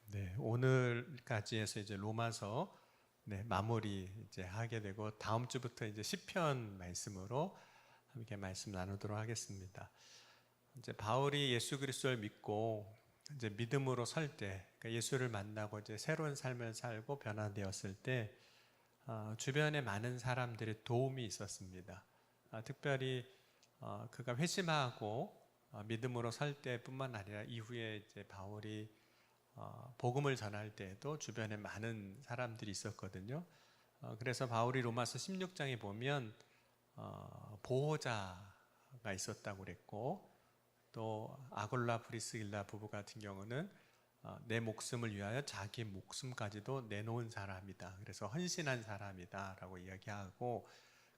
네, 오늘까지 해서 이제 로마서 마무리 이제 하게 되고 다음 주부터 이제 시편 말씀으로 함께 말씀 나누도록 하겠습니다. 이제 바울이 예수 그리스도를 믿고 이제 믿음으로 설 때, 그러니까 예수를 만나고 이제 새로운 삶을 살고 변화되었을 때 주변에 많은 사람들의 도움이 있었습니다. 특별히 그가 회심하고 믿음으로 설 때뿐만 아니라 이후에 이제 바울이 복음을 전할 때에도 주변에 많은 사람들이 있었거든요. 그래서 바울이 로마서 16장에 보면 보호자가 있었다고 그랬고, 또 아골라 브리스길라 부부 같은 경우는 내 목숨을 위하여 자기 목숨까지도 내놓은 사람이다. 그래서 헌신한 사람이다 라고 이야기하고,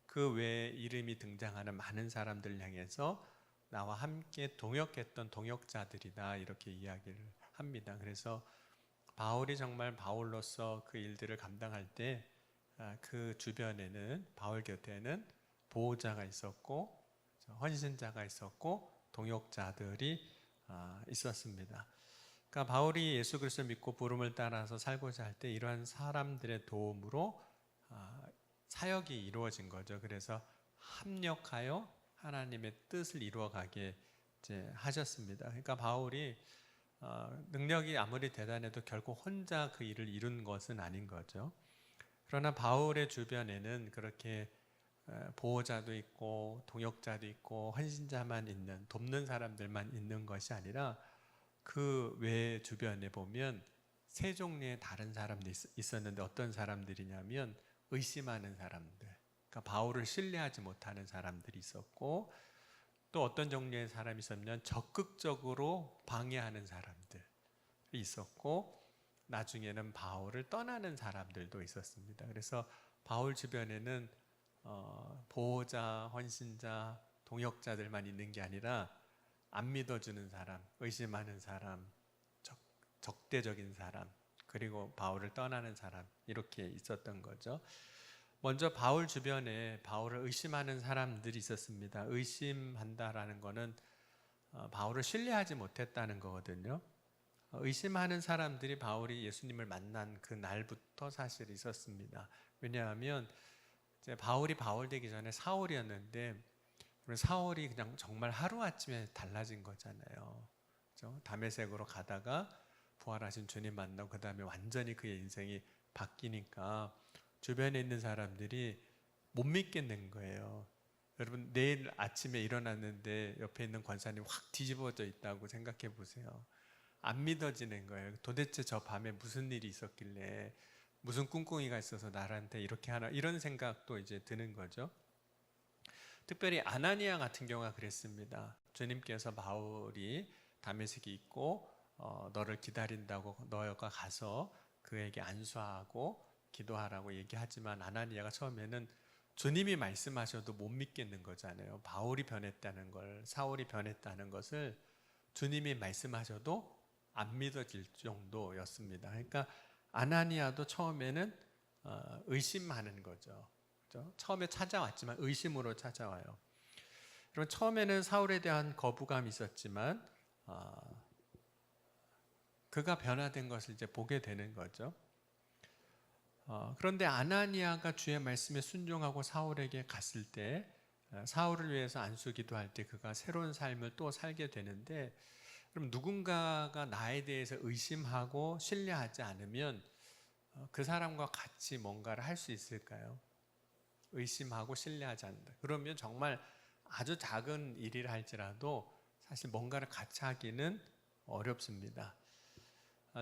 그 외에 이름이 등장하는 많은 사람들을 향해서 나와 함께 동역했던 동역자들이다 이렇게 이야기를 합니다. 그래서 바울이 정말 바울로서 그 일들을 감당할 때 그 주변에는, 바울 곁에는 보호자가 있었고 헌신자가 있었고 동역자들이 있었습니다. 그러니까 바울이 예수 그리스도를 믿고 부름을 따라서 살고자 할 때 이러한 사람들의 도움으로 사역이 이루어진 거죠. 그래서 합력하여 하나님의 뜻을 이루어가게 이제 하셨습니다. 그러니까 바울이 능력이 아무리 대단해도 결국 혼자 그 일을 이룬 것은 아닌 거죠. 그러나 바울의 주변에는 그렇게 보호자도 있고 동역자도 있고 헌신자만 있는, 돕는 사람들만 있는 것이 아니라 그 외 주변에 보면 세 종류의 다른 사람들이 있었는데, 어떤 사람들이냐면 의심하는 사람들, 그러니까 바울을 신뢰하지 못하는 사람들이 있었고, 또 어떤 종류의 사람이 있었냐면 적극적으로 방해하는 사람들이 있었고, 나중에는 바울을 떠나는 사람들도 있었습니다. 그래서 바울 주변에는 보호자, 헌신자, 동역자들만 있는 게 아니라 안 믿어주는 사람, 의심하는 사람, 적대적인 사람, 그리고 바울을 떠나는 사람, 이렇게 있었던 거죠. 먼저 바울 주변에 바울을 의심하는 사람들이 있었습니다. 의심한다라는 것은 바울을 신뢰하지 못했다는 거거든요. 의심하는 사람들이 바울이 예수님을 만난 그 날부터 사실 있었습니다. 왜냐하면 이제 바울이 바울 되기 전에 사울이었는데, 사울이 그냥 정말 하루아침에 달라진 거잖아요. 그렇죠? 다메섹으로 가다가 부활하신 주님 만나고 그 다음에 완전히 그의 인생이 바뀌니까 주변에 있는 사람들이 못 믿겠는 거예요. 여러분, 내일 아침에 일어났는데 옆에 있는 권사님 확 뒤집어져 있다고 생각해 보세요. 안 믿어지는 거예요. 도대체 저 밤에 무슨 일이 있었길래, 무슨 꿍꿍이가 있어서 나한테 이렇게 하나, 이런 생각도 이제 드는 거죠. 특별히 아나니아 같은 경우가 그랬습니다. 주님께서 바울이 다메섹에 있고 너를 기다린다고 너가 가서 그에게 안수하고 기도하라고 얘기하지만, 아나니아가 처음에는 주님이 말씀하셔도 못 믿겠는 거잖아요. 바울이 변했다는 걸, 사울이 변했다는 것을 주님이 말씀하셔도 안 믿어질 정도였습니다. 그러니까 아나니아도 처음에는 의심하는 거죠. 그렇죠? 처음에 찾아왔지만 의심으로 찾아와요. 그럼 처음에는 사울에 대한 거부감이 있었지만 그가 변화된 것을 이제 보게 되는 거죠. 그런데 아나니아가 주의 말씀에 순종하고 사울에게 갔을 때, 사울을 위해서 안수 기도할 때 그가 새로운 삶을 또 살게 되는데, 그럼 누군가가 나에 대해서 의심하고 신뢰하지 않으면 그 사람과 같이 뭔가를 할 수 있을까요? 의심하고 신뢰하지 않는다. 그러면 정말 아주 작은 일이라 할지라도 사실 뭔가를 같이 하기는 어렵습니다.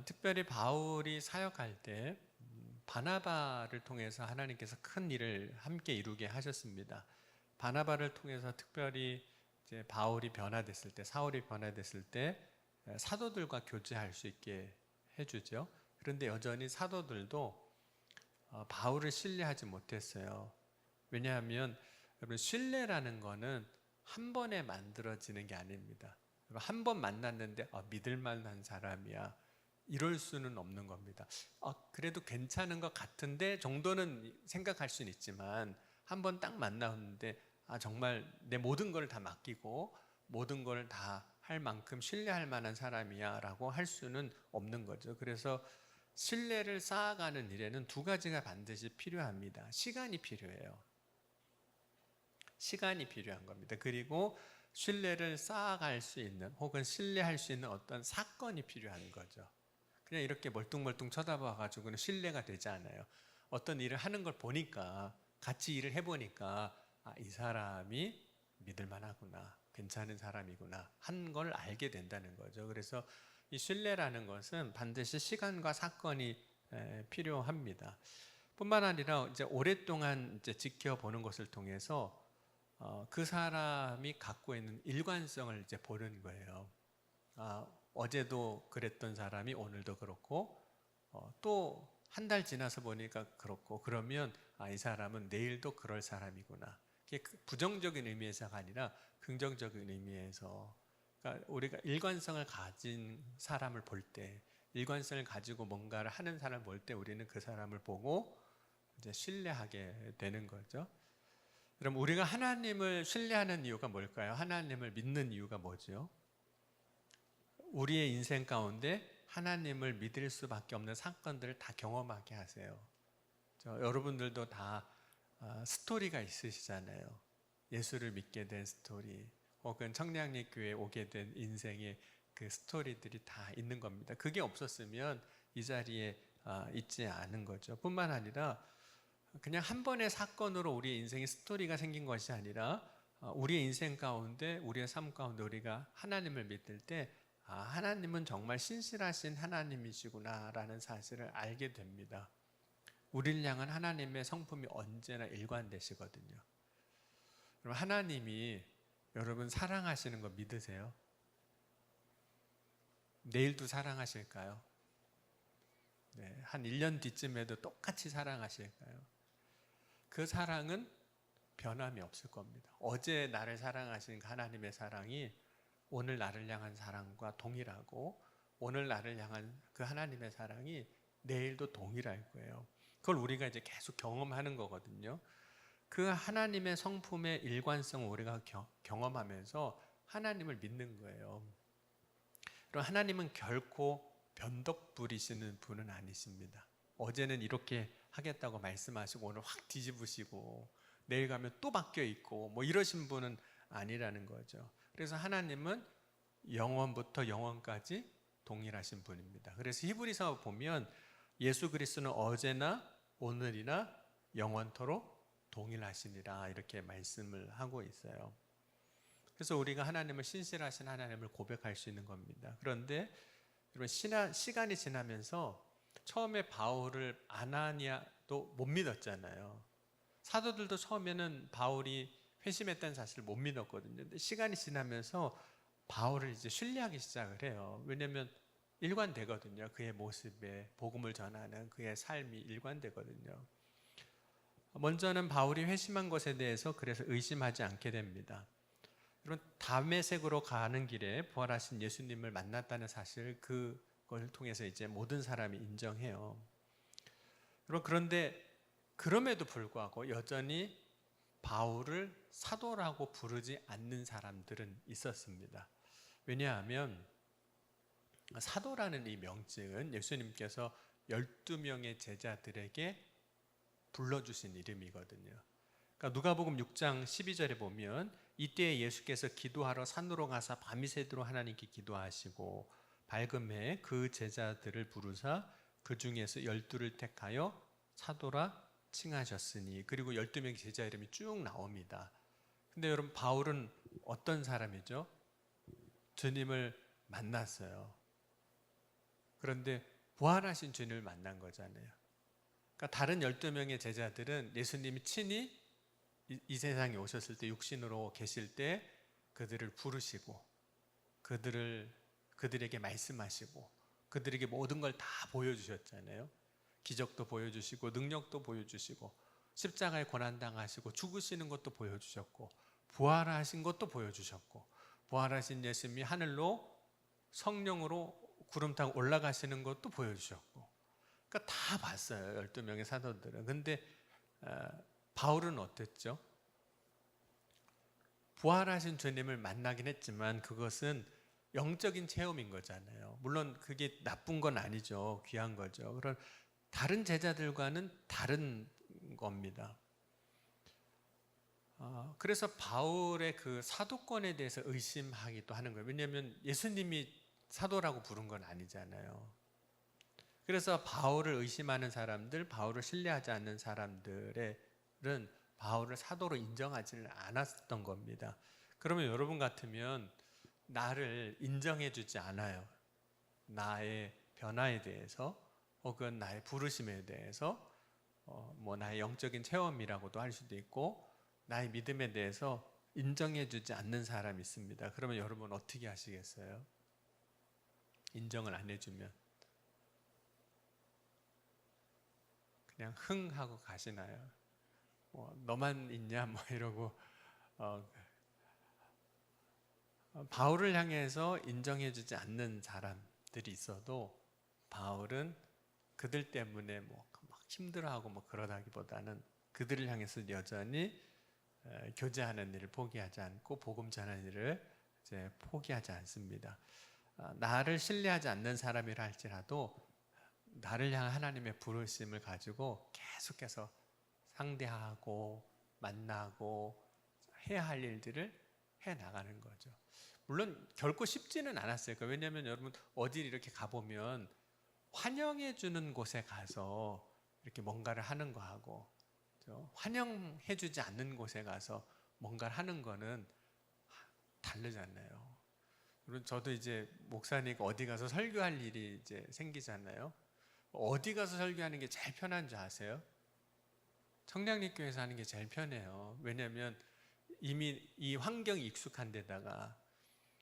특별히 바울이 사역할 때 바나바를 통해서 하나님께서 큰 일을 함께 이루게 하셨습니다. 바나바를 통해서 특별히 이제 바울이 변화됐을 때, 사울이 변화됐을 때 사도들과 교제할 수 있게 해주죠. 그런데 여전히 사도들도 바울을 신뢰하지 못했어요. 왜냐하면 여러분, 신뢰라는 거는 한 번에 만들어지는 게 아닙니다. 한 번 만났는데 믿을 만한 사람이야, 이럴 수는 없는 겁니다. 그래도 괜찮은 것 같은데 정도는 생각할 수는 있지만, 한 번 딱 만났는데 정말 내 모든 걸 다 맡기고 모든 걸 다 할 만큼 신뢰할 만한 사람이야 라고 할 수는 없는 거죠. 그래서 신뢰를 쌓아가는 일에는 두 가지가 반드시 필요합니다. 시간이 필요해요. 시간이 필요한 겁니다. 그리고 신뢰를 쌓아갈 수 있는 혹은 신뢰할 수 있는 어떤 사건이 필요한 거죠. 그냥 이렇게 멀뚱멀뚱 쳐다봐 가지고는 신뢰가 되지 않아요. 어떤 일을 하는 걸 보니까, 같이 일을 해보니까 이 사람이 믿을 만하구나, 괜찮은 사람이구나 한 걸 알게 된다는 거죠. 그래서 이 신뢰라는 것은 반드시 시간과 사건이 필요합니다. 뿐만 아니라 이제 오랫동안 이제 지켜보는 것을 통해서 그 사람이 갖고 있는 일관성을 이제 보는 거예요. 어제도 그랬던 사람이 오늘도 그렇고, 또 한 달 지나서 보니까 그렇고, 그러면 이 사람은 내일도 그럴 사람이구나. 그게 부정적인 의미에서가 아니라 긍정적인 의미에서, 그러니까 우리가 일관성을 가진 사람을 볼 때, 일관성을 가지고 뭔가를 하는 사람을 볼 때 우리는 그 사람을 보고 이제 신뢰하게 되는 거죠. 그럼 우리가 하나님을 신뢰하는 이유가 뭘까요? 하나님을 믿는 이유가 뭐죠? 우리의 인생 가운데 하나님을 믿을 수밖에 없는 사건들을 다 경험하게 하세요. 여러분들도 다 스토리가 있으시잖아요. 예수를 믿게 된 스토리, 혹은 청량리 교회에 오게 된 인생의 그 스토리들이 다 있는 겁니다. 그게 없었으면 이 자리에 있지 않은 거죠. 뿐만 아니라 그냥 한 번의 사건으로 우리의 인생의 스토리가 생긴 것이 아니라 우리의 인생 가운데, 우리의 삶 가운데 우리가 하나님을 믿을 때 하나님은 정말 신실하신 하나님이시구나 라는 사실을 알게 됩니다. 우리를 향한 하나님의 성품이 언제나 일관되시거든요. 그럼 하나님이 여러분 사랑하시는 거 믿으세요? 내일도 사랑하실까요? 네, 한 1년 뒤쯤에도 똑같이 사랑하실까요? 그 사랑은 변함이 없을 겁니다. 어제 나를 사랑하신 하나님의 사랑이 오늘 나를 향한 사랑과 동일하고, 오늘 나를 향한 그 하나님의 사랑이 내일도 동일할 거예요. 그걸 우리가 이제 계속 경험하는 거거든요. 그 하나님의 성품의 일관성을 우리가 경험하면서 하나님을 믿는 거예요. 그럼 하나님은 결코 변덕 부리시는 분은 아니십니다. 어제는 이렇게 하겠다고 말씀하시고 오늘 확 뒤집으시고 내일 가면 또 바뀌어 있고 뭐 이러신 분은 아니라는 거죠. 그래서 하나님은 영원부터 영원까지 동일하신 분입니다. 그래서 히브리서 보면 예수 그리스도는 어제나 오늘이나 영원토록 동일하시니라 이렇게 말씀을 하고 있어요. 그래서 우리가 하나님을 신실하신 하나님을 고백할 수 있는 겁니다. 그런데 여러분, 시간이 지나면서 처음에 바울을 아나니아도 못 믿었잖아요. 사도들도 처음에는 바울이 회심했다는 사실을 못 믿었거든요. 근데 시간이 지나면서 바울을 이제 신뢰하기 시작을 해요. 왜냐하면 일관되거든요. 그의 모습에 복음을 전하는 그의 삶이 일관되거든요. 먼저는 바울이 회심한 것에 대해서 그래서 의심하지 않게 됩니다. 여러분, 다메섹으로 가는 길에 부활하신 예수님을 만났다는 사실, 그걸 통해서 이제 모든 사람이 인정해요. 여러분, 그런데 그럼에도 불구하고 여전히 바울을 사도라고 부르지 않는 사람들은 있었습니다. 왜냐하면 사도라는 이 명칭은 예수님께서 12명의 제자들에게 불러주신 이름이거든요. 그러니까 누가복음 6장 12절에 보면 이때 예수께서 기도하러 산으로 가사 밤이 새도록 하나님께 기도하시고 밝은 해에 그 제자들을 부르사 그 중에서 12를 택하여 사도라 칭하셨으니, 그리고 12명의 제자 이름이 쭉 나옵니다. 근데 여러분, 바울은 어떤 사람이죠? 주님을 만났어요. 그런데 부활하신 주님을 만난 거잖아요. 그러니까 다른 12명의 제자들은 예수님이 친히 이 세상에 오셨을 때, 육신으로 계실 때 그들을 부르시고 그들에게 말씀하시고 그들에게 모든 걸 다 보여주셨잖아요. 기적도 보여주시고 능력도 보여주시고 십자가에 고난당하시고 죽으시는 것도 보여주셨고 부활하신 것도 보여주셨고, 부활하신 예수님이 하늘로 성령으로 구름 타고 올라가시는 것도 보여주셨고, 그러니까 다 봤어요, 12명의 사도들은. 근데 바울은 어땠죠? 부활하신 주님을 만나긴 했지만 그것은 영적인 체험인 거잖아요. 물론 그게 나쁜 건 아니죠. 귀한 거죠. 그런 다른 제자들과는 다른 겁니다. 그래서 바울의 그 사도권에 대해서 의심하기도 하는 거예요. 왜냐하면 예수님이 사도라고 부른 건 아니잖아요. 그래서 바울을 의심하는 사람들, 바울을 신뢰하지 않는 사람들은 바울을 사도로 인정하지는 않았던 겁니다. 그러면 여러분 같으면 나를 인정해 주지 않아요. 나의 변화에 대해서 혹은 나의 부르심에 대해서 뭐 나의 영적인 체험이라고도 할 수도 있고 나의 믿음에 대해서 인정해 주지 않는 사람이 있습니다. 그러면 여러분 어떻게 하시겠어요? 인정을 안 해주면 그냥 흥 하고 가시나요? 너만 있냐 뭐 이러고 바울을 향해서 인정해 주지 않는 사람들이 있어도 바울은 그들 때문에 뭐 막 힘들어하고 뭐 그러다기보다는 그들을 향해서 여전히 교제하는 일을 포기하지 않고 복음 전하는 일을 이제 포기하지 않습니다. 나를 신뢰하지 않는 사람이라 할지라도 나를 향한 하나님의 부르심을 가지고 계속해서 상대하고 만나고 해야 할 일들을 해 나가는 거죠. 물론 결코 쉽지는 않았어요. 왜냐하면 여러분 어디를 이렇게 가보면 환영해 주는 곳에 가서 이렇게 뭔가를 하는 거하고 환영해 주지 않는 곳에 가서 뭔가를 하는 거는 다르잖아요. 물론 저도 이제 목사니까 어디 가서 설교할 일이 이제 생기잖아요. 어디 가서 설교하는 게 제일 편한 줄 아세요? 청량리교회에서 하는 게 제일 편해요. 왜냐하면 이미 이 환경이 익숙한 데다가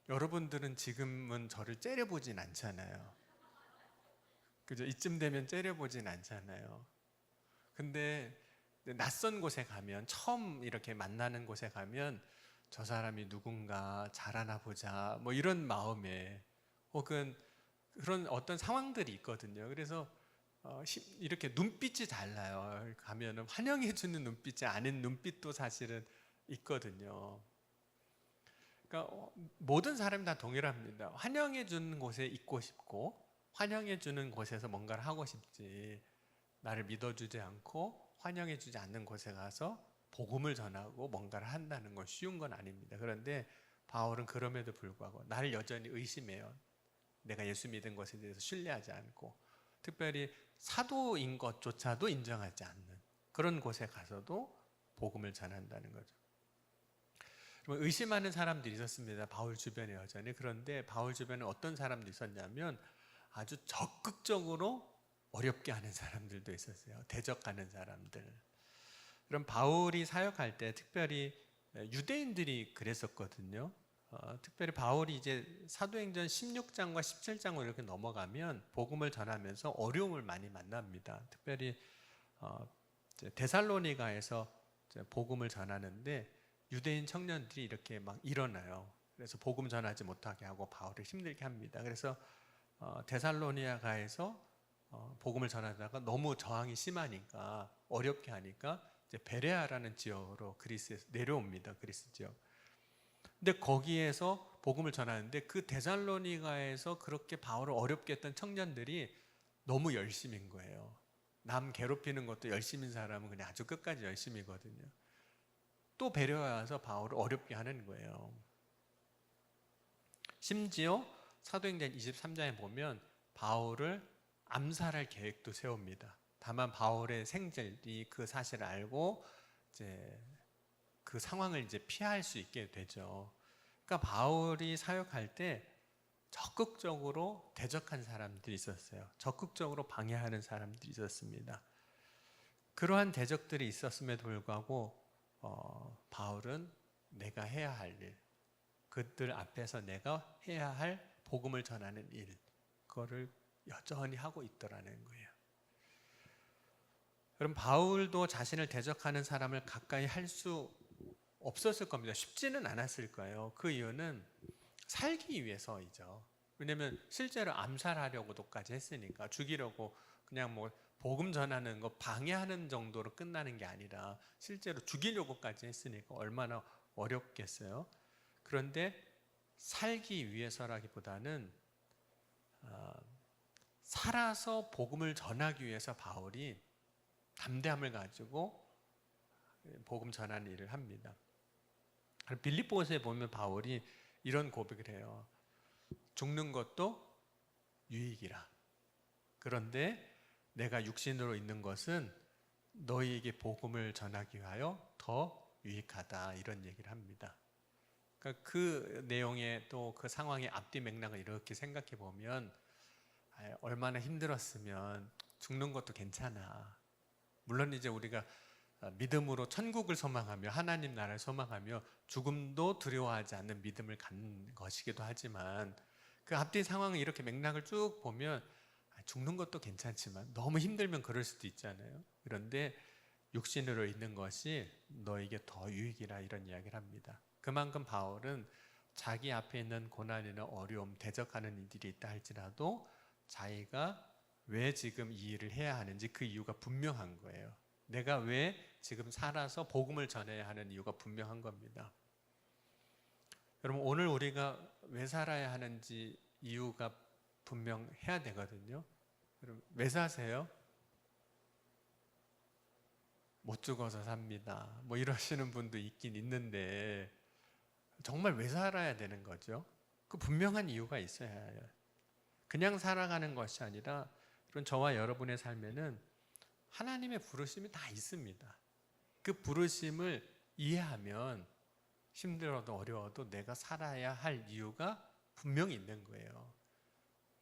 여러분들은 지금은 저를 째려보진 않잖아요. 그죠? 이쯤 되면 째려보진 않잖아요. 근데 낯선 곳에 가면 처음 이렇게 만나는 곳에 가면 저 사람이 누군가 잘하나 보자 뭐 이런 마음에 혹은 그런 어떤 상황들이 있거든요. 그래서 이렇게 눈빛이 달라요. 가면은 환영해 주는 눈빛이 아닌 눈빛도 사실은 있거든요. 그러니까 모든 사람이 다 동일합니다. 환영해 주는 곳에 있고 싶고 환영해 주는 곳에서 뭔가를 하고 싶지 나를 믿어주지 않고 환영해 주지 않는 곳에 가서 복음을 전하고 뭔가를 한다는 건 쉬운 건 아닙니다. 그런데 바울은 그럼에도 불구하고 나를 여전히 의심해요. 내가 예수 믿은 것에 대해서 신뢰하지 않고 특별히 사도인 것조차도 인정하지 않는 그런 곳에 가서도 복음을 전한다는 거죠. 의심하는 사람들이 있었습니다. 바울 주변에 여전히. 그런데 바울 주변에 어떤 사람도 있었냐면 아주 적극적으로 어렵게 하는 사람들도 있었어요. 대적하는 사람들. 그럼 바울이 사역할 때 특별히 유대인들이 그랬었거든요. 특별히 바울이 이제 사도행전 16장과 17장으로 이렇게 넘어가면 복음을 전하면서 어려움을 많이 만납니다. 특별히 데살로니가에서 복음을 전하는데 유대인 청년들이 이렇게 막 일어나요. 그래서 복음 전하지 못하게 하고 바울을 힘들게 합니다. 그래서 데살로니가에서 복음을 전하다가 너무 저항이 심하니까 어렵게 하니까 이제 베레아라는 지역으로 그리스에서 내려옵니다. 그리스 지역. 근데 거기에서 복음을 전하는데 그 데살로니가에서 그렇게 바울을 어렵게 했던 청년들이 너무 열심인 거예요. 남 괴롭히는 것도 열심인 사람은 그냥 아주 끝까지 열심이거든요. 또 베레아에 와서 바울을 어렵게 하는 거예요. 심지어 사도행전 23장에 보면 바울을 암살할 계획도 세웁니다. 다만 바울의 생질이 그 사실을 알고 이제 그 상황을 이제 피할 수 있게 되죠. 그러니까 바울이 사역할 때 적극적으로 대적한 사람들이 있었어요. 적극적으로 방해하는 사람들이 있었습니다. 그러한 대적들이 있었음에도 불구하고 바울은 내가 해야 할 일, 그들 앞에서 내가 해야 할 복음을 전하는 일, 그거를 여전히 하고 있더라는 거예요. 그럼 바울도 자신을 대적하는 사람을 가까이 할 수 없었을 겁니다. 쉽지는 않았을 거예요. 그 이유는 살기 위해서이죠. 왜냐하면 실제로 암살하려고도까지 했으니까 죽이려고 그냥 뭐 복음 전하는 거 방해하는 정도로 끝나는 게 아니라 실제로 죽이려고까지 했으니까 얼마나 어렵겠어요. 그런데 살기 위해서라기보다는 살아서 복음을 전하기 위해서 바울이 담대함을 가지고 복음 전하는 일을 합니다. 빌립보서에 보면 바울이 이런 고백을 해요. 죽는 것도 유익이라. 그런데 내가 육신으로 있는 것은 너희에게 복음을 전하기 위하여 더 유익하다, 이런 얘기를 합니다. 그러니까 그 내용에 또 그 상황의 앞뒤 맥락을 이렇게 생각해 보면 얼마나 힘들었으면 죽는 것도 괜찮아. 물론 이제 우리가 믿음으로 천국을 소망하며 하나님 나라를 소망하며 죽음도 두려워하지 않는 믿음을 갖는 것이기도 하지만, 그 앞뒤 상황을 이렇게 맥락을 쭉 보면 죽는 것도 괜찮지만 너무 힘들면 그럴 수도 있잖아요. 그런데 육신으로 있는 것이 너에게 더 유익이라, 이런 이야기를 합니다. 그만큼 바울은 자기 앞에 있는 고난이나 어려움, 대적하는 이들이 있다 할지라도 자기가 왜 지금 이 일을 해야 하는지 그 이유가 분명한 거예요. 내가 왜 지금 살아서 복음을 전해야 하는 이유가 분명한 겁니다. 여러분, 오늘 우리가 왜 살아야 하는지 이유가 분명해야 되거든요. 여러분, 왜 사세요? 못 죽어서 삽니다. 뭐 이러시는 분도 있긴 있는데 정말 왜 살아야 되는 거죠? 그 분명한 이유가 있어야 해요. 그냥 살아가는 것이 아니라, 그런 저와 여러분의 삶에는 하나님의 부르심이 다 있습니다. 그 부르심을 이해하면 힘들어도 어려워도 내가 살아야 할 이유가 분명히 있는 거예요.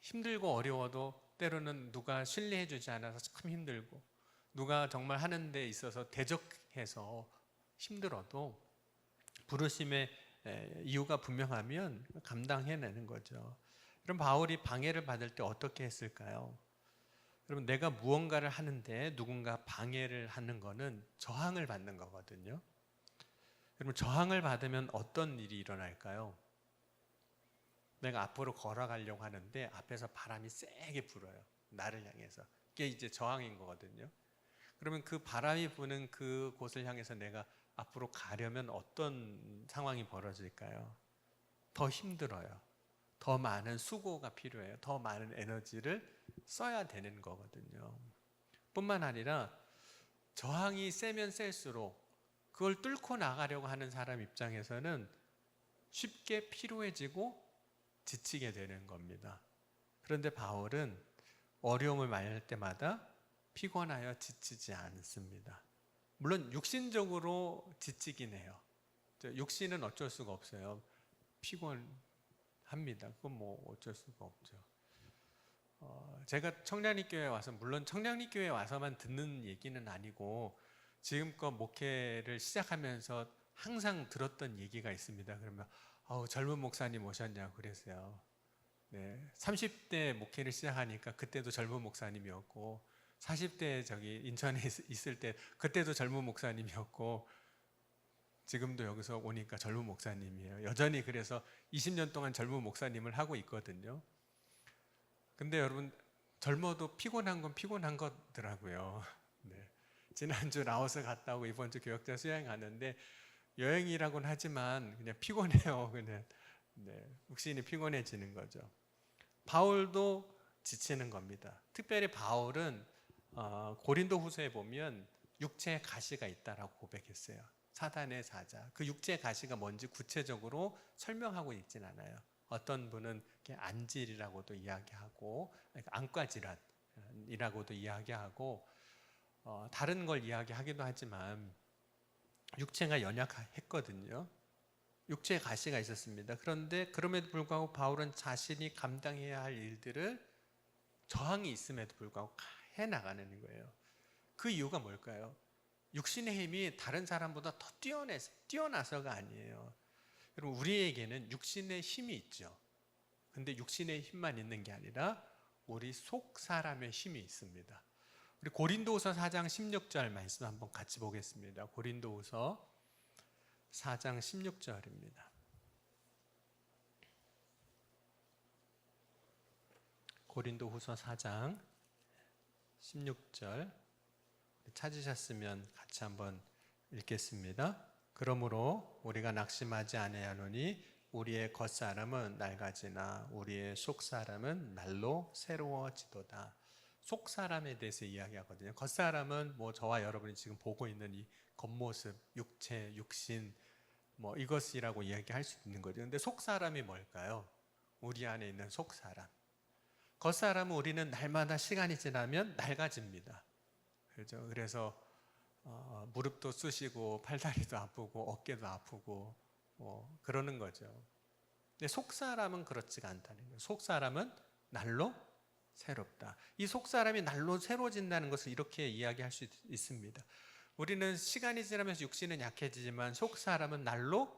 힘들고 어려워도 때로는 누가 신뢰해 주지 않아서 참 힘들고, 누가 정말 하는 데 있어서 대적해서 힘들어도 부르심의 이유가 분명하면 감당해내는 거죠. 그럼 바울이 방해를 받을 때 어떻게 했을까요? 여러분, 내가 무언가를 하는데 누군가 방해를 하는 거는 저항을 받는 거거든요. 여러분, 저항을 받으면 어떤 일이 일어날까요? 내가 앞으로 걸어가려고 하는데 앞에서 바람이 세게 불어요. 나를 향해서. 그게 이제 저항인 거거든요. 그러면 그 바람이 부는 그 곳을 향해서 내가 앞으로 가려면 어떤 상황이 벌어질까요? 더 힘들어요. 더 많은 수고가 필요해요. 더 많은 에너지를 써야 되는 거거든요. 뿐만 아니라 저항이 세면 셀수록 그걸 뚫고 나가려고 하는 사람 입장에서는 쉽게 피로해지고 지치게 되는 겁니다. 그런데 바울은 어려움을 만날 때마다 피곤하여 지치지 않습니다. 물론 육신적으로 지치긴 해요. 육신은 어쩔 수가 없어요. 피곤합니다. 그건 뭐 어쩔 수가 없죠. 제가 청량리교회에 와서, 물론 청량리교회에 와서만 듣는 얘기는 아니고 지금껏 목회를 시작하면서 항상 들었던 얘기가 있습니다. 그러면 젊은 목사님 오셨냐고 그랬어요. 네, 30대 목회를 시작하니까 그때도 젊은 목사님이었고, 40대 저기 인천에 있을 때 그때도 젊은 목사님이었고, 지금도 여기서 오니까 젊은 목사님이에요. 여전히 그래서 20년 동안 젊은 목사님을 하고 있거든요. 근데 여러분, 젊어도 피곤한 건 피곤한 거더라고요. 네. 지난주 라오스 갔다 오고 이번 주 교역자 수양 가는데 여행이라고는 하지만 그냥 피곤해요. 그냥 육신이 피곤해지는 거죠. 바울도 지치는 겁니다. 특별히 바울은 고린도후서에 보면 육체의 가시가 있다라고 고백했어요. 사단의 사자. 그 육체의 가시가 뭔지 구체적으로 설명하고 있진 않아요. 어떤 분은 안질이라고도 이야기하고, 안과 질환이라고도 이야기하고, 다른 걸 이야기하기도 하지만 육체가 연약했거든요. 육체에 가시가 있었습니다. 그런데 그럼에도 불구하고 바울은 자신이 감당해야 할 일들을 저항이 있음에도 불구하고 해나가는 거예요. 그 이유가 뭘까요? 육신의 힘이 다른 사람보다 더 뛰어나서가 아니에요. 여러분, 우리에게는 육신의 힘이 있죠. 근데 육신의 힘만 있는 게 아니라 우리 속 사람의 힘이 있습니다. 우리 고린도후서 4장 16절 말씀 한번 같이 보겠습니다. 고린도후서 4장 16절입니다. 고린도후서 4장 16절 찾으셨으면 같이 한번 읽겠습니다. 그러므로 우리가 낙심하지 아니하노니 우리의 겉사람은 낡아지나 우리의 속사람은 날로 새로워지도다. 속사람에 대해서 이야기하거든요. 겉사람은 뭐 저와 여러분이 지금 보고 있는 이 겉모습, 육체, 육신 뭐 이것이라고 이야기할 수 있는 거죠. 근데 속사람이 뭘까요? 우리 안에 있는 속사람. 겉사람은 우리는 날마다 시간이 지나면 낡아집니다. 그렇죠? 그래서 무릎도 쑤시고 팔다리도 아프고 어깨도 아프고 그러는 거죠. 근데 속사람은 그렇지가 않다는 거예요. 속사람은 날로 새롭다. 이 속사람이 날로 새로워진다는 것을 이렇게 이야기할 수 있습니다. 우리는 시간이 지나면서 육신은 약해지지만 속사람은 날로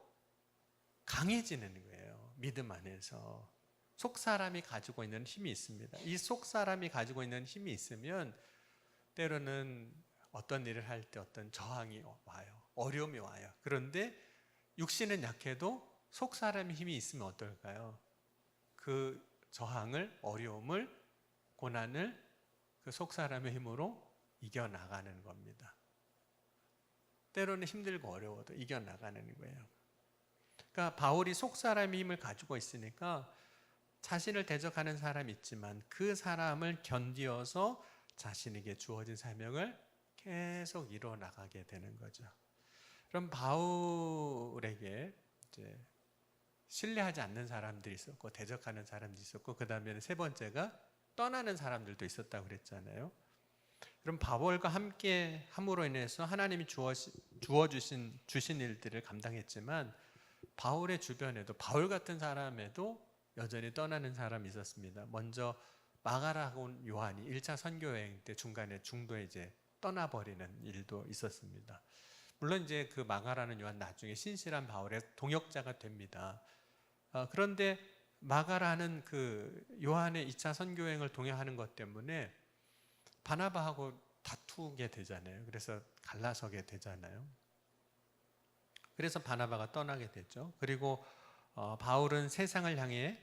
강해지는 거예요. 믿음 안에서. 속사람이 가지고 있는 힘이 있습니다. 이 속사람이 가지고 있는 힘이 있으면 때로는 어떤 일을 할 때 어떤 저항이 와요. 어려움이 와요. 그런데 육신은 약해도 속사람의 힘이 있으면 어떨까요? 그 저항을, 어려움을, 고난을 그 속사람의 힘으로 이겨나가는 겁니다. 때로는 힘들고 어려워도 이겨나가는 거예요. 그러니까 바울이 속사람의 힘을 가지고 있으니까 자신을 대적하는 사람이 있지만 그 사람을 견디어서 자신에게 주어진 사명을 계속 이뤄나가게 되는 거죠. 그럼 바울에게 이제 신뢰하지 않는 사람들이 있었고 대적하는 사람들이 있었고 그 다음에 세 번째가 떠나는 사람들도 있었다고 그랬잖아요. 그럼 바울과 함께 함으로 인해서 하나님이 주신 일들을 감당했지만 바울의 주변에도 바울 같은 사람에도 여전히 떠나는 사람이 있었습니다. 먼저 마가라고 요한이 1차 선교 여행 때 중간에 중도에 이제 떠나버리는 일도 있었습니다. 물론 이제 그 마가라는 요한 나중에 신실한 바울의 동역자가 됩니다. 그런데 마가라는 그 요한의 2차 선교 여행을 동행하는 것 때문에 바나바하고 다투게 되잖아요. 그래서 갈라서게 되잖아요. 그래서 바나바가 떠나게 되죠. 그리고 바울은 세상을 향해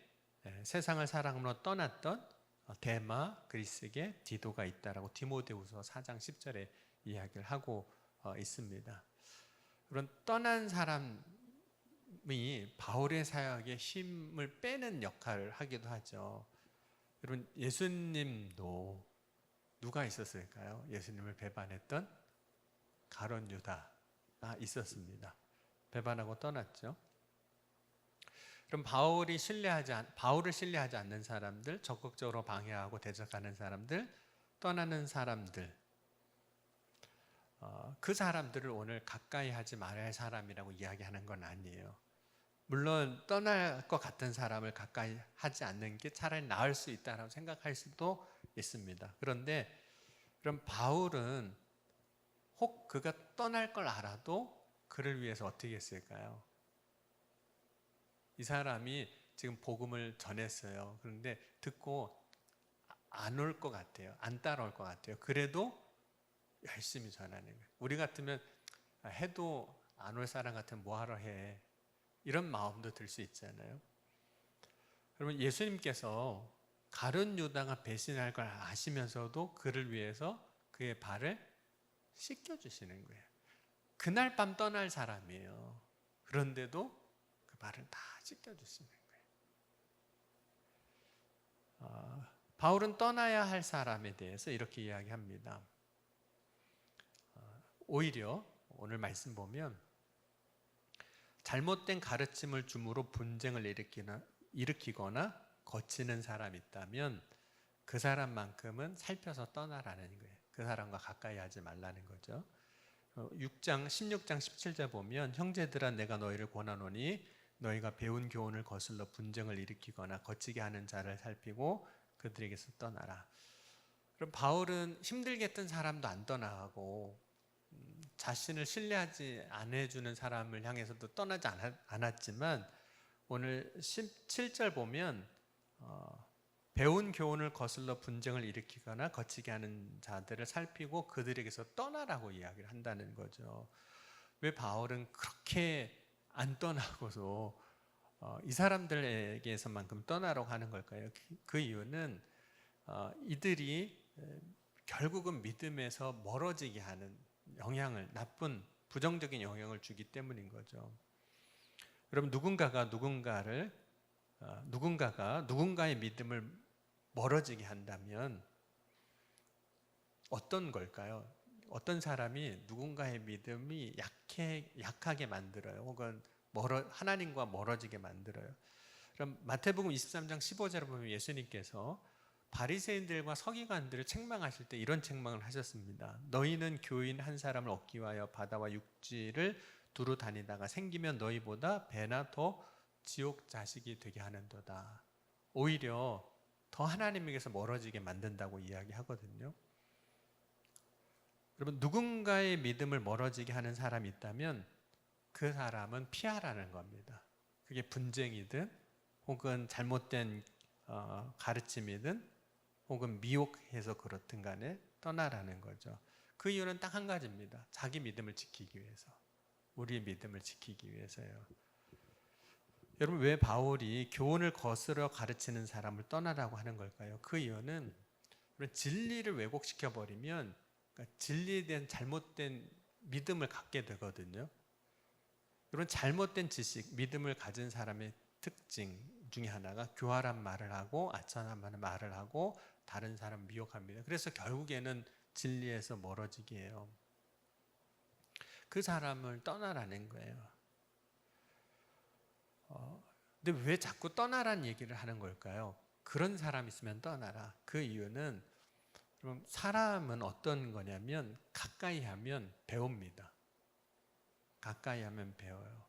세상을 사랑으로 떠났던 데마 그리스에게 디도가 있다라고 디모데후서 4장 10절에 이야기를 하고 있습니다. 그런 떠난 사람이 바울의 사역에 힘을 빼는 역할을 하기도 하죠. 여러분 예수님도 누가 있었을까요? 예수님을 배반했던 가룟 유다가 있었습니다. 배반하고 떠났죠. 그럼 바울을 신뢰하지 않는 사람들, 적극적으로 방해하고 대적하는 사람들, 떠나는 사람들, 그 사람들을 오늘 가까이 하지 말아야 할 사람이라고 이야기하는 건 아니에요. 물론 떠날 것 같은 사람을 가까이 하지 않는 게 차라리 나을 수 있다고 생각할 수도 있습니다. 그런데 그럼 바울은 혹 그가 떠날 걸 알아도 그를 위해서 어떻게 했을까요? 이 사람이 지금 복음을 전했어요. 그런데 듣고 안 올 것 같아요. 안 따라올 것 같아요. 그래도 열심히 전하는 거예요. 우리 같으면 해도 안 올 사람 같으면 뭐하러 해. 이런 마음도 들 수 있잖아요. 여러분 예수님께서 가룟 유다가 배신할 걸 아시면서도 그를 위해서 그의 발을 씻겨주시는 거예요. 그날 밤 떠날 사람이에요. 그런데도 그 발을 다 씻겨주시는 거예요. 바울은 떠나야 할 사람에 대해서 이렇게 이야기합니다. 오히려 오늘 말씀 보면 잘못된 가르침을 줌으로 분쟁을 일으키거나 거치는 사람이 있다면 그 사람만큼은 살펴서 떠나라는 거예요. 그 사람과 가까이 하지 말라는 거죠. 16장 17절 보면 형제들아 내가 너희를 권하노니 너희가 배운 교훈을 거슬러 분쟁을 일으키거나 거치게 하는 자를 살피고 그들에게서 떠나라. 그럼 바울은 힘들게 했던 사람도 안 떠나가고 자신을 신뢰하지 않아주는 사람을 향해서도 떠나지 않았지만 오늘 17절 보면 배운 교훈을 거슬러 분쟁을 일으키거나 거치게 하는 자들을 살피고 그들에게서 떠나라고 이야기를 한다는 거죠. 왜 바울은 그렇게 안 떠나고서 이 사람들에게서만큼 떠나라고 하는 걸까요? 그 이유는 이들이 결국은 믿음에서 멀어지게 하는 영향을 나쁜 부정적인 영향을 주기 때문인 거죠. 여러분, 누군가가 누군가의 믿음을 멀어지게 한다면 어떤 걸까요? 어떤 사람이 누군가의 믿음이 약하게 만들어요. 혹은 하나님과 멀어지게 만들어요. 그럼 마태복음 23장 15절을 보면 예수님께서 바리새인들과 서기관들을 책망하실 때 이런 책망을 하셨습니다. 너희는 교인 한 사람을 얻기 위하여 바다와 육지를 두루 다니다가 생기면 너희보다 배나 더 지옥 자식이 되게 하는도다. 오히려 더 하나님에게서 멀어지게 만든다고 이야기하거든요. 여러분, 누군가의 믿음을 멀어지게 하는 사람이 있다면 그 사람은 피하라는 겁니다. 그게 분쟁이든 혹은 잘못된 가르침이든 혹은 미혹해서 그렇든 간에 떠나라는 거죠. 그 이유는 딱 한 가지입니다. 자기 믿음을 지키기 위해서. 우리의 믿음을 지키기 위해서요. 여러분, 왜 바울이 교훈을 거스러 가르치는 사람을 떠나라고 하는 걸까요? 그 이유는 진리를 왜곡시켜버리면 진리에 대한 잘못된 믿음을 갖게 되거든요. 이런 잘못된 지식, 믿음을 가진 사람의 특징 중에 하나가 교활한 말을 하고 아첨하는 말을 하고 다른 사람 미혹합니다. 그래서 결국에는 진리에서 멀어지게 해요. 그 사람을 떠나라는 거예요. 근데 왜 자꾸 떠나라는 얘기를 하는 걸까요? 그런 사람 있으면 떠나라. 그 이유는 그럼 사람은 어떤 거냐면 가까이 하면 배웁니다. 가까이 하면 배워요.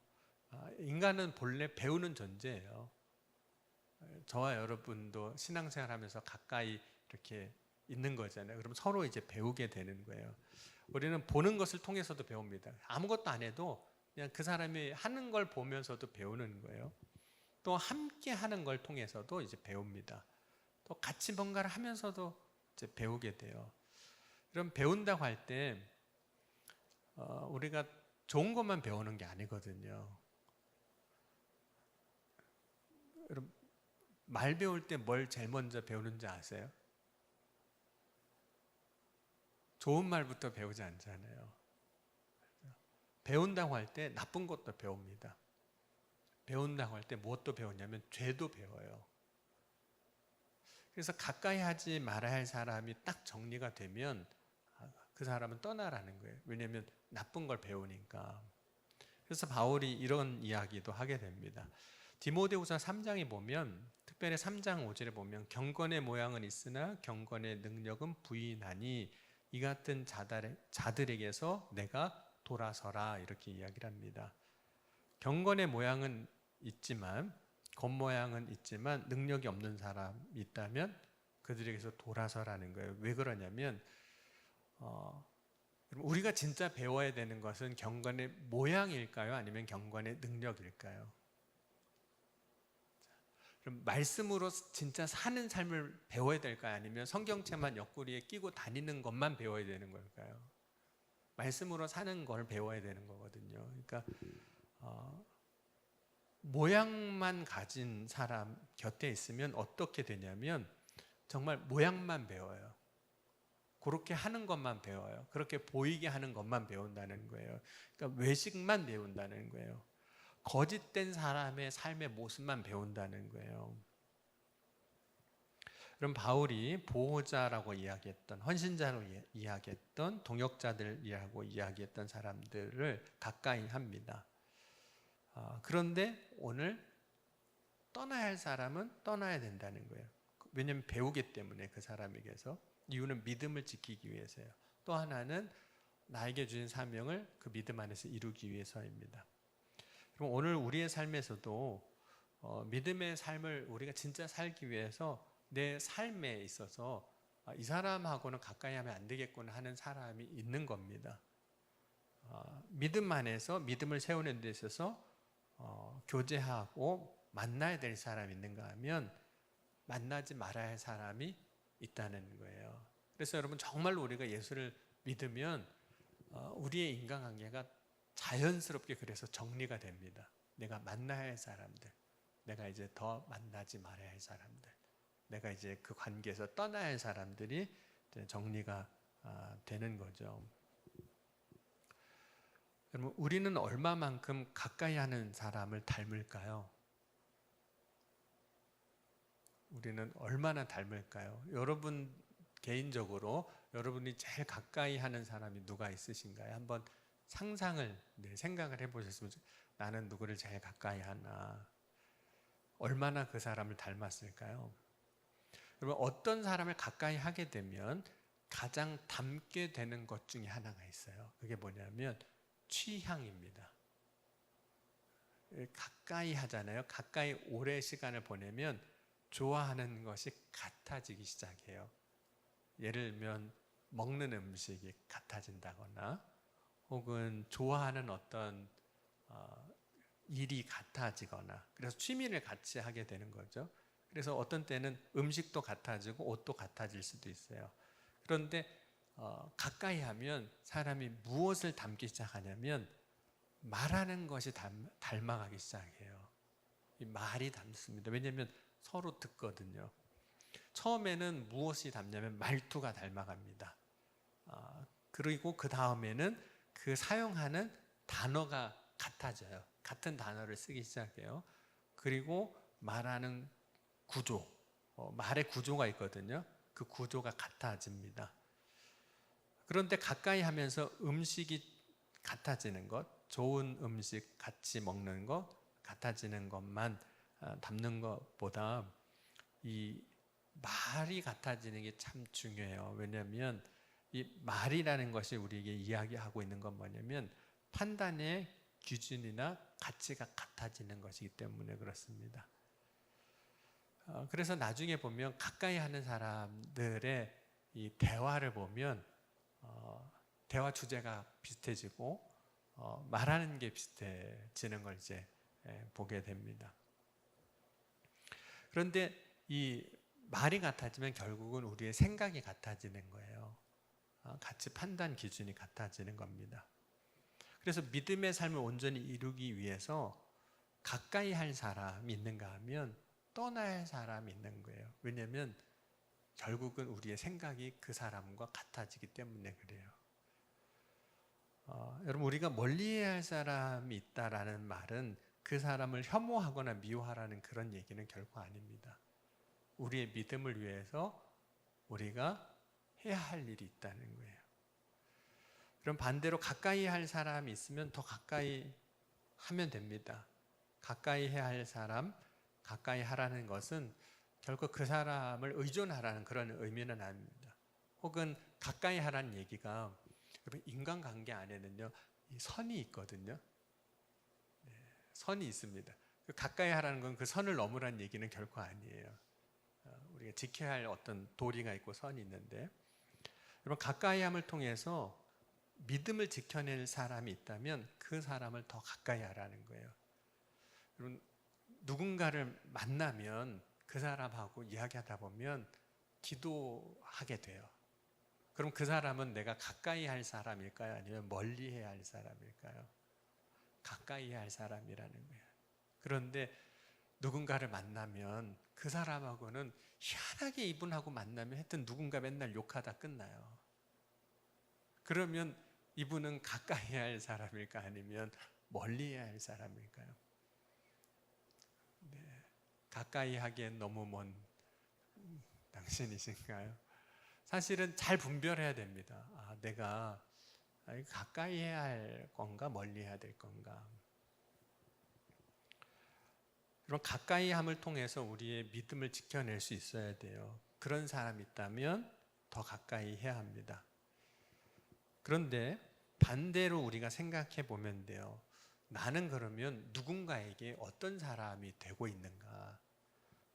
인간은 본래 배우는 존재예요. 저와 여러분도 신앙생활 하면서 가까이 이렇게 있는 거잖아요. 그럼 서로 이제 배우게 되는 거예요. 우리는 보는 것을 통해서도 배웁니다. 아무것도 안 해도 그냥 그 사람이 하는 걸 보면서도 배우는 거예요. 또 함께 하는 걸 통해서도 이제 배웁니다. 또 같이 뭔가를 하면서도 이제 배우게 돼요. 그럼 배운다고 할 때 우리가 좋은 것만 배우는 게 아니거든요. 여러분, 말 배울 때 뭘 제일 먼저 배우는지 아세요? 좋은 말부터 배우지 않잖아요. 배운다고 할 때 나쁜 것도 배웁니다. 배운다고 할 때 무엇도 배우냐면 죄도 배워요. 그래서 가까이 하지 말아야 할 사람이 딱 정리가 되면 그 사람은 떠나라는 거예요. 왜냐하면 나쁜 걸 배우니까. 그래서 바울이 이런 이야기도 하게 됩니다. 디모데후서 3장에 보면, 특별히 3장 5절에 보면 경건의 모양은 있으나 경건의 능력은 부인하니 이 같은 자들에게서 내가 돌아서라, 이렇게 이야기를 합니다. 경건의 모양은 있지만, 겉모양은 있지만 능력이 없는 사람이 있다면 그들에게서 돌아서라는 거예요. 왜 그러냐면 우리가 진짜 배워야 되는 것은 경건의 모양일까요? 아니면 경건의 능력일까요? 그럼 말씀으로 진짜 사는 삶을 배워야 될까요? 아니면 성경책만 옆구리에 끼고 다니는 것만 배워야 되는 걸까요? 말씀으로 사는 걸 배워야 되는 거거든요. 그러니까 모양만 가진 사람 곁에 있으면 어떻게 되냐면 정말 모양만 배워요. 그렇게 하는 것만 배워요. 그렇게 보이게 하는 것만 배운다는 거예요. 그러니까 외식만 배운다는 거예요. 거짓된 사람의 삶의 모습만 배운다는 거예요. 그럼 바울이 보호자라고 이야기했던, 헌신자로 이야기했던, 동역자들이라고 이야기했던 사람들을 가까이 합니다. 그런데 오늘 떠나야 할 사람은 떠나야 된다는 거예요. 왜냐하면 배우기 때문에 그 사람에게서. 이유는 믿음을 지키기 위해서요. 또 하나는 나에게 주신 사명을 그 믿음 안에서 이루기 위해서입니다. 그럼 오늘 우리의 삶에서도 믿음의 삶을 우리가 진짜 살기 위해서 내 삶에 있어서 이 사람하고는 가까이 하면 안 되겠구나 하는 사람이 있는 겁니다. 믿음 안에서 믿음을 세우는 데 있어서 교제하고 만나야 될 사람이 있는가 하면 만나지 말아야 할 사람이 있다는 거예요. 그래서 여러분, 정말로 우리가 예수를 믿으면 우리의 인간관계가 자연스럽게 그래서 정리가 됩니다. 내가 만나야 할 사람들, 내가 이제 더 만나지 말아야 할 사람들, 내가 이제 그 관계에서 떠나야 할 사람들이 이제 정리가 되는 거죠. 여러분, 우리는 얼마만큼 가까이 하는 사람을 닮을까요? 우리는 얼마나 닮을까요? 여러분 개인적으로 여러분이 제일 가까이 하는 사람이 누가 있으신가요? 한번 상상을, 생각을 해보셨으면 나는 누구를 제일 가까이 하나? 얼마나 그 사람을 닮았을까요? 여러분, 어떤 사람을 가까이 하게 되면 가장 닮게 되는 것 중에 하나가 있어요. 그게 뭐냐면 취향입니다. 가까이 하잖아요. 가까이 오래 시간을 보내면 좋아하는 것이 같아지기 시작해요. 예를 들면 먹는 음식이 같아진다거나 혹은 좋아하는 어떤 일이 같아지거나, 그래서 취미를 같이 하게 되는 거죠. 그래서 어떤 때는 음식도 같아지고 옷도 같아질 수도 있어요. 그런데 가까이 하면 사람이 무엇을 닮기 시작하냐면 말하는 것이 닮아가기 시작해요. 이 말이 닮습니다. 왜냐하면 서로 듣거든요. 처음에는 무엇이 닮냐면 말투가 닮아갑니다. 그리고 그 다음에는 그 사용하는 단어가 같아져요. 같은 단어를 쓰기 시작해요. 그리고 말하는 구조, 말의 구조가 있거든요. 그 구조가 같아집니다. 그런데 가까이 하면서 음식이 같아지는 것, 좋은 음식 같이 먹는 것, 같아지는 것만 담는 것보다 이 말이 같아지는 게 참 중요해요. 왜냐하면 이 말이라는 것이 우리에게 이야기하고 있는 건 뭐냐면 판단의 기준이나 가치가 같아지는 것이기 때문에 그렇습니다. 그래서 나중에 보면 가까이 하는 사람들의 이 대화를 보면 대화 주제가 비슷해지고 말하는 게 비슷해지는 걸 이제 보게 됩니다. 그런데 이 말이 같아지면 결국은 우리의 생각이 같아지는 거예요. 같이 판단 기준이 같아지는 겁니다. 그래서 믿음의 삶을 온전히 이루기 위해서 가까이 할 사람이 있는가 하면 떠나야 할 사람이 있는 거예요. 왜냐하면 결국은 우리의 생각이 그 사람과 같아지기 때문에 그래요. 여러분, 우리가 멀리해야 할 사람이 있다라는 말은 그 사람을 혐오하거나 미워하라는 그런 얘기는 결코 아닙니다. 우리의 믿음을 위해서 우리가 해야 할 일이 있다는 거예요. 그럼 반대로 가까이 할 사람이 있으면 더 가까이 하면 됩니다. 가까이 해야 할 사람, 가까이 하라는 것은 결코 그 사람을 의존하라는 그런 의미는 아닙니다. 혹은 가까이 하라는 얘기가 인간관계 안에는요, 선이 있거든요. 선이 있습니다. 가까이 하라는 건 그 선을 넘으라는 얘기는 결코 아니에요. 우리가 지켜야 할 어떤 도리가 있고 선이 있는데, 여러분, 가까이함을 통해서 믿음을 지켜낼 사람이 있다면 그 사람을 더 가까이 하라는 거예요. 여러분, 누군가를 만나면 그 사람하고 이야기하다 보면 기도하게 돼요. 그럼 그 사람은 내가 가까이 할 사람일까요? 아니면 멀리 해야 할 사람일까요? 가까이 할 사람이라는 거예요. 그런데 누군가를 만나면 그 사람하고는 희한하게 이분하고 만나면 하여튼 누군가 맨날 욕하다 끝나요. 그러면 이분은 가까이 해야 할 사람일까 아니면 멀리 해야 할 사람일까요? 네, 가까이 하기엔 너무 먼 당신이신가요? 사실은 잘 분별해야 됩니다. 내가 가까이 해야 할 건가 멀리 해야 될 건가. 그럼 가까이 함을 통해서 우리의 믿음을 지켜낼 수 있어야 돼요. 그런 사람이 있다면 더 가까이 해야 합니다. 그런데 반대로 우리가 생각해 보면 돼요. 나는 그러면 누군가에게 어떤 사람이 되고 있는가?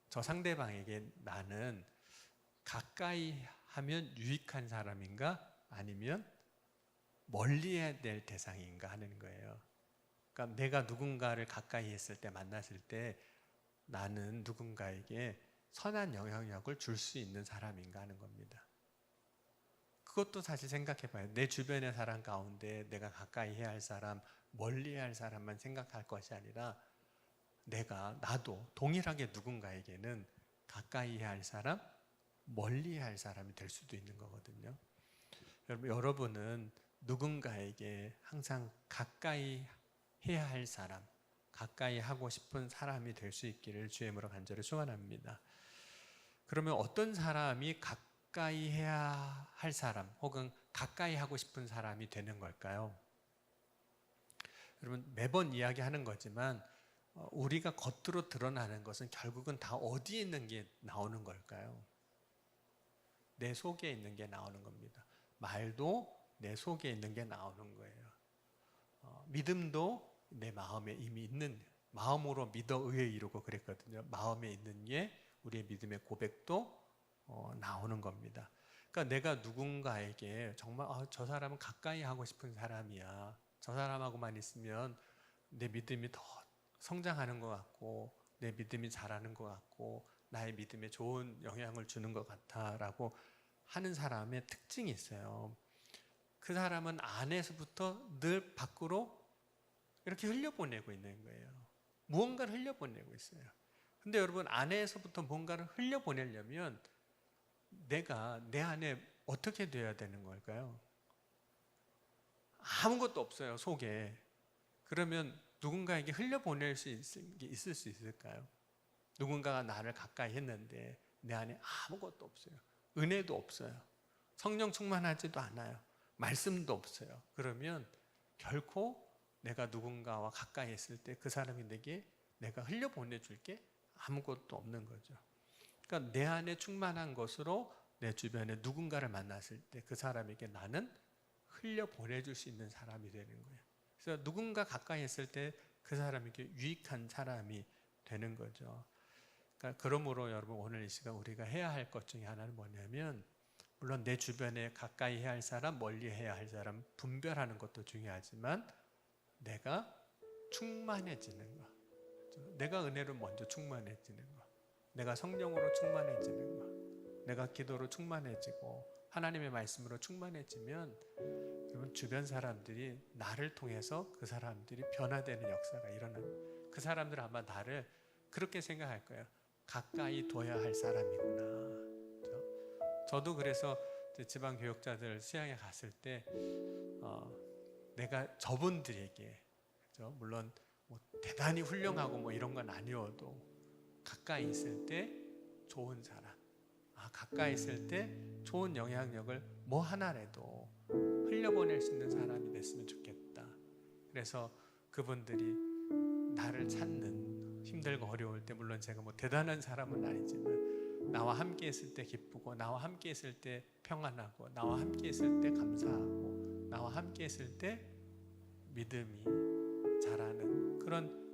저 상대방에게 나는 가까이 하면 유익한 사람인가? 아니면 멀리 해야 될 대상인가 하는 거예요. 그러니까 내가 누군가를 가까이 했을 때, 만났을 때 나는 누군가에게 선한 영향력을 줄 수 있는 사람인가 하는 겁니다. 그것도 사실 생각해 봐요. 내 주변의 사람 가운데 내가 가까이 해야 할 사람, 멀리 해야 할 사람만 생각할 것이 아니라 나도 동일하게 누군가에게는 가까이 해야 할 사람, 멀리 해야 할 사람이 될 수도 있는 거거든요. 여러분은 누군가에게 항상 가까이 해야 할 사람, 가까이 하고 싶은 사람이 될 수 있기를 주의 이름으로 간절히 소원합니다. 그러면 어떤 사람이 가까이 해야 할 사람 혹은 가까이 하고 싶은 사람이 되는 걸까요? 여러분, 매번 이야기하는 거지만 우리가 겉으로 드러나는 것은 결국은 다 어디에 있는 게 나오는 걸까요? 내 속에 있는 게 나오는 겁니다. 말도 내 속에 있는 게 나오는 거예요. 믿음도 내 마음에 이미 있는, 마음으로 믿어 의에 이루고 그랬거든요. 마음에 있는 게 우리의 믿음의 고백도 나오는 겁니다. 그러니까 내가 누군가에게 정말 저 사람은 가까이 하고 싶은 사람이야, 저 사람하고만 있으면 내 믿음이 더 성장하는 것 같고 내 믿음이 자라는 것 같고 나의 믿음에 좋은 영향을 주는 것 같아 라고 하는 사람의 특징이 있어요. 그 사람은 안에서부터 늘 밖으로 이렇게 흘려보내고 있는 거예요. 무언가를 흘려보내고 있어요. 근데 여러분, 안에서부터 뭔가를 흘려보내려면 내가 내 안에 어떻게 돼야 되는 걸까요? 아무것도 없어요, 속에. 그러면 누군가에게 흘려보낼 수 있을 수 있을까요? 누군가가 나를 가까이 했는데 내 안에 아무것도 없어요. 은혜도 없어요. 성령 충만하지도 않아요. 말씀도 없어요. 그러면 결코 내가 누군가와 가까이 있을 때 그 사람이 내가 흘려보내줄 게 아무것도 없는 거죠. 그러니까 내 안에 충만한 것으로 내 주변에 누군가를 만났을 때 그 사람에게 나는 흘려보내줄 수 있는 사람이 되는 거예요. 그래서 누군가 가까이 있을 때 그 사람에게 유익한 사람이 되는 거죠. 그러니까 그러므로 여러분, 오늘 이 시간 우리가 해야 할 것 중에 하나는 뭐냐면, 물론 내 주변에 가까이 해야 할 사람, 멀리 해야 할 사람 분별하는 것도 중요하지만 내가 충만해지는 거, 내가 은혜로 먼저 충만해지는 거, 내가 성령으로 충만해지는 거, 내가 기도로 충만해지고 하나님의 말씀으로 충만해지면 여러분, 주변 사람들이 나를 통해서 그 사람들이 변화되는 역사가 일어나요. 그 사람들은 아마 나를 그렇게 생각할 거예요. 가까이 둬야 할 사람이구나. 저도 그래서 지방 교역자들 수양에 갔을 때 내가 저분들에게, 물론 뭐 대단히 훌륭하고 뭐 이런 건 아니어도 가까이 있을 때 좋은 사람, 가까이 있을 때 좋은 영향력을 뭐 하나라도 흘려보낼 수 있는 사람이 됐으면 좋겠다. 그래서 그분들이 나를 찾는, 힘들고 어려울 때, 물론 제가 뭐 대단한 사람은 아니지만 나와 함께 있을 때 기쁘고 나와 함께 있을 때 평안하고 나와 함께 있을 때 감사하고 나와 함께 있을 때 믿음이 자라는 그런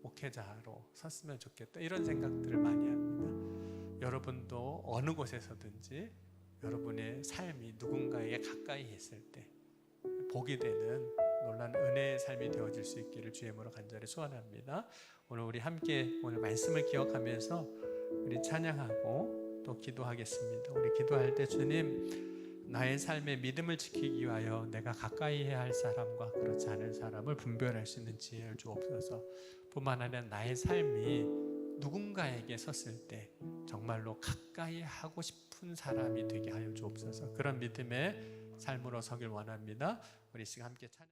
목회자로 섰으면 좋겠다, 이런 생각들을 많이 합니다. 여러분도 어느 곳에서든지 여러분의 삶이 누군가에게 가까이 있을 때 복이 되는 놀라운 은혜의 삶이 되어질 수 있기를 주의 이름으로 간절히 소원합니다. 오늘 우리 함께 오늘 말씀을 기억하면서 우리 찬양하고 또 기도하겠습니다. 우리 기도할 때, 주님, 나의 삶의 믿음을 지키기 위하여 내가 가까이 해야 할 사람과 그렇지 않은 사람을 분별할 수 있는 지혜를 주옵소서. 뿐만 아니라 나의 삶이 누군가에게 섰을 때 정말로 가까이 하고 싶은 사람이 되게 하여 주옵소서. 그런 믿음의 삶으로 서길 원합니다. 우리 시간 함께 찬양.